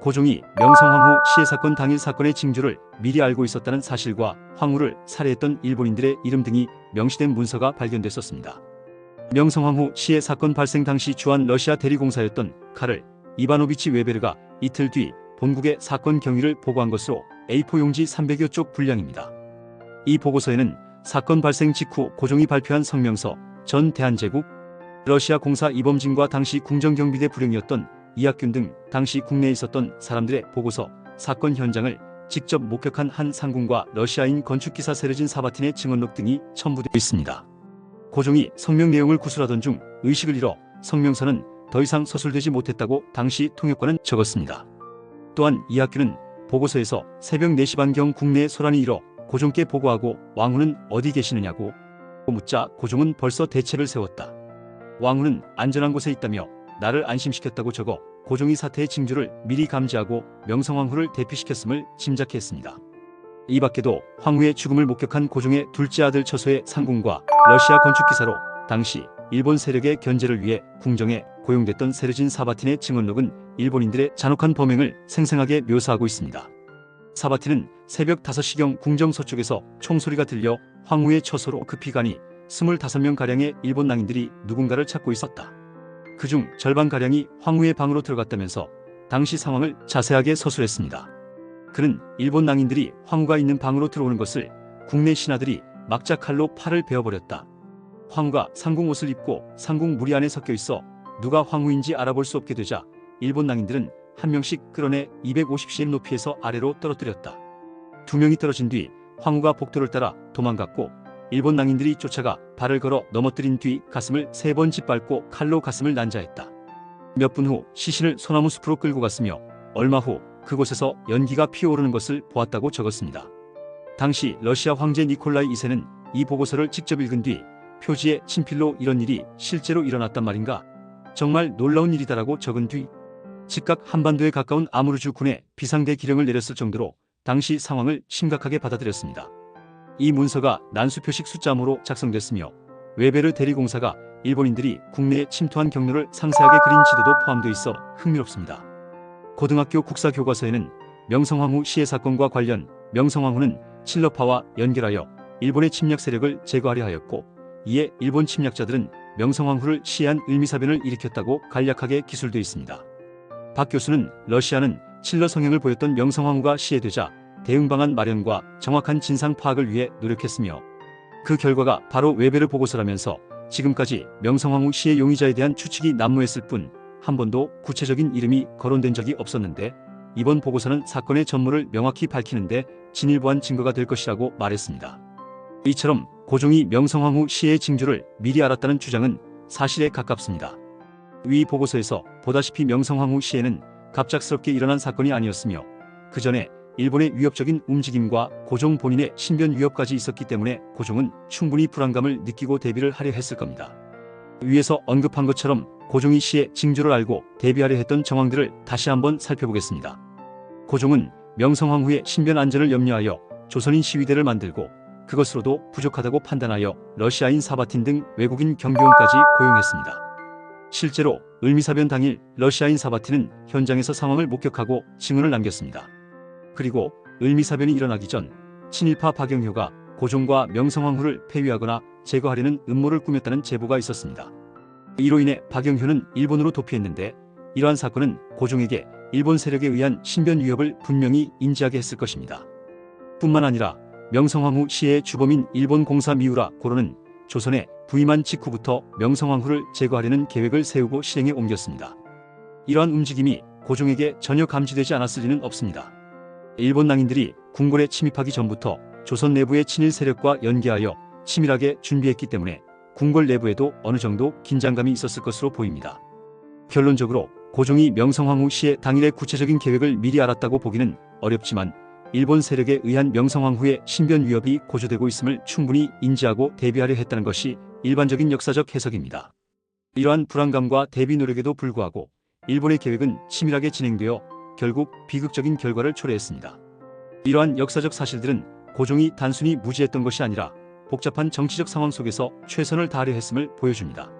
고종이 명성황후 시해 사건 당일 사건의 징조를 미리 알고 있었다는 사실과 황후를 살해했던 일본인들의 이름 등이 명시된 문서가 발견됐었습니다. 명성황후 시해 사건 발생 당시 주한 러시아 대리공사였던 카를 이바노비치 웨베르가 이틀 뒤 본국에 사건 경위를 보고한 것으로 A4 용지 300여 쪽 분량입니다. 이 보고서에는 사건 발생 직후 고종이 발표한 성명서, 전 대한제국 러시아 공사 이범진과 당시 궁정경비대 불행이었던 이학균 등 당시 국내에 있었던 사람들의 보고서, 사건 현장을 직접 목격한 한 상군과 러시아인 건축기사 세르진 사바틴의 증언록 등이 첨부되어 있습니다. 고종이 성명 내용을 구술하던 중 의식을 잃어 성명서는 더 이상 서술되지 못했다고 당시 통역관은 적었습니다. 또한 이학균은 보고서에서 새벽 4시 반경 국내에 소란이 일어 고종께 보고하고 왕후는 어디 계시느냐고 묻자 고종은 벌써 대책을 세웠다. 왕후는 안전한 곳에 있다며 나를 안심시켰다고 적어 고종이 사태의 징조를 미리 감지하고 명성황후를 대피시켰음을 짐작했습니다. 이 밖에도 황후의 죽음을 목격한 고종의 둘째 아들 처소의 상궁과 러시아 건축기사로 당시 일본 세력의 견제를 위해 궁정에 고용됐던 세르진 사바틴의 증언록은 일본인들의 잔혹한 범행을 생생하게 묘사하고 있습니다. 사바틴은 새벽 5시경 궁정 서쪽에서 총소리가 들려 황후의 처소로 급히 가니 25명가량의 일본 낭인들이 누군가를 찾고 있었다. 그중 절반가량이 황후의 방으로 들어갔다면서 당시 상황을 자세하게 서술했습니다. 그는 일본 낭인들이 황후가 있는 방으로 들어오는 것을 국내 신하들이 막자 칼로 팔을 베어버렸다. 황후가 상궁 옷을 입고 상궁 무리 안에 섞여 있어 누가 황후인지 알아볼 수 없게 되자 일본 낭인들은 한 명씩 끌어내 250cm 높이에서 아래로 떨어뜨렸다. 2명이 떨어진 뒤 황후가 복도를 따라 도망갔고 일본 낭인들이 쫓아가 발을 걸어 넘어뜨린 뒤 가슴을 3번 짓밟고 칼로 가슴을 난자했다. 몇 분 후 시신을 소나무 숲으로 끌고 갔으며 얼마 후 그곳에서 연기가 피어오르는 것을 보았다고 적었습니다. 당시 러시아 황제 니콜라이 2세는 이 보고서를 직접 읽은 뒤 표지에 친필로 이런 일이 실제로 일어났단 말인가? 정말 놀라운 일이다라고 적은 뒤 즉각 한반도에 가까운 아무르주 군에 비상대 기령을 내렸을 정도로 당시 상황을 심각하게 받아들였습니다. 이 문서가 난수표식 숫자모로 작성됐으며 웨베르 대리공사가 일본인들이 국내에 침투한 경로를 상세하게 그린 지도도 포함되어 있어 흥미롭습니다. 고등학교 국사교과서에는 명성황후 시해 사건과 관련 명성황후는 칠러파와 연결하여 일본의 침략 세력을 제거하려 하였고 이에 일본 침략자들은 명성황후를 시해한 을미사변을 일으켰다고 간략하게 기술되어 있습니다. 박 교수는 러시아는 칠러 성향을 보였던 명성황후가 시해되자 대응방안 마련과 정확한 진상 파악을 위해 노력했으며 그 결과가 바로 웨베르 보고서라면서 지금까지 명성황후 시해 용의자에 대한 추측이 난무했을 뿐 한 번도 구체적인 이름이 거론된 적이 없었는데 이번 보고서는 사건의 전모를 명확히 밝히는데 진일보한 증거가 될 것이라고 말했습니다. 이처럼 고종이 명성황후 시해의 징조를 미리 알았다는 주장은 사실에 가깝습니다. 위 보고서에서 보다시피 명성황후 시해는 갑작스럽게 일어난 사건이 아니었으며 그 전에 일본의 위협적인 움직임과 고종 본인의 신변 위협까지 있었기 때문에 고종은 충분히 불안감을 느끼고 대비를 하려 했을 겁니다. 위에서 언급한 것처럼 고종이 시해 징조를 알고 대비하려 했던 정황들을 다시 한번 살펴보겠습니다. 고종은 명성황후의 신변 안전을 염려하여 조선인 시위대를 만들고 그것으로도 부족하다고 판단하여 러시아인 사바틴 등 외국인 경비원까지 고용했습니다. 실제로 을미사변 당일 러시아인 사바틴은 현장에서 상황을 목격하고 증언을 남겼습니다. 그리고 을미사변이 일어나기 전 친일파 박영효가 고종과 명성황후를 폐위하거나 제거하려는 음모를 꾸몄다는 제보가 있었습니다. 이로 인해 박영효는 일본으로 도피했는데 이러한 사건은 고종에게 일본 세력에 의한 신변 위협을 분명히 인지하게 했을 것입니다. 뿐만 아니라 명성황후 시해의 주범인 일본 공사 미우라 고로는 조선에 부임한 직후부터 명성황후를 제거하려는 계획을 세우고 실행에 옮겼습니다. 이러한 움직임이 고종에게 전혀 감지되지 않았을 리는 없습니다. 일본 낭인들이 궁궐에 침입하기 전부터 조선 내부의 친일 세력과 연계하여 치밀하게 준비했기 때문에 궁궐 내부에도 어느 정도 긴장감이 있었을 것으로 보입니다. 결론적으로 고종이 명성황후 시해 당일의 구체적인 계획을 미리 알았다고 보기는 어렵지만 일본 세력에 의한 명성황후의 신변 위협이 고조되고 있음을 충분히 인지하고 대비하려 했다는 것이 일반적인 역사적 해석입니다. 이러한 불안감과 대비 노력에도 불구하고 일본의 계획은 치밀하게 진행되어 결국 비극적인 결과를 초래했습니다. 이러한 역사적 사실들은 고종이 단순히 무지했던 것이 아니라 복잡한 정치적 상황 속에서 최선을 다하려 했음을 보여줍니다.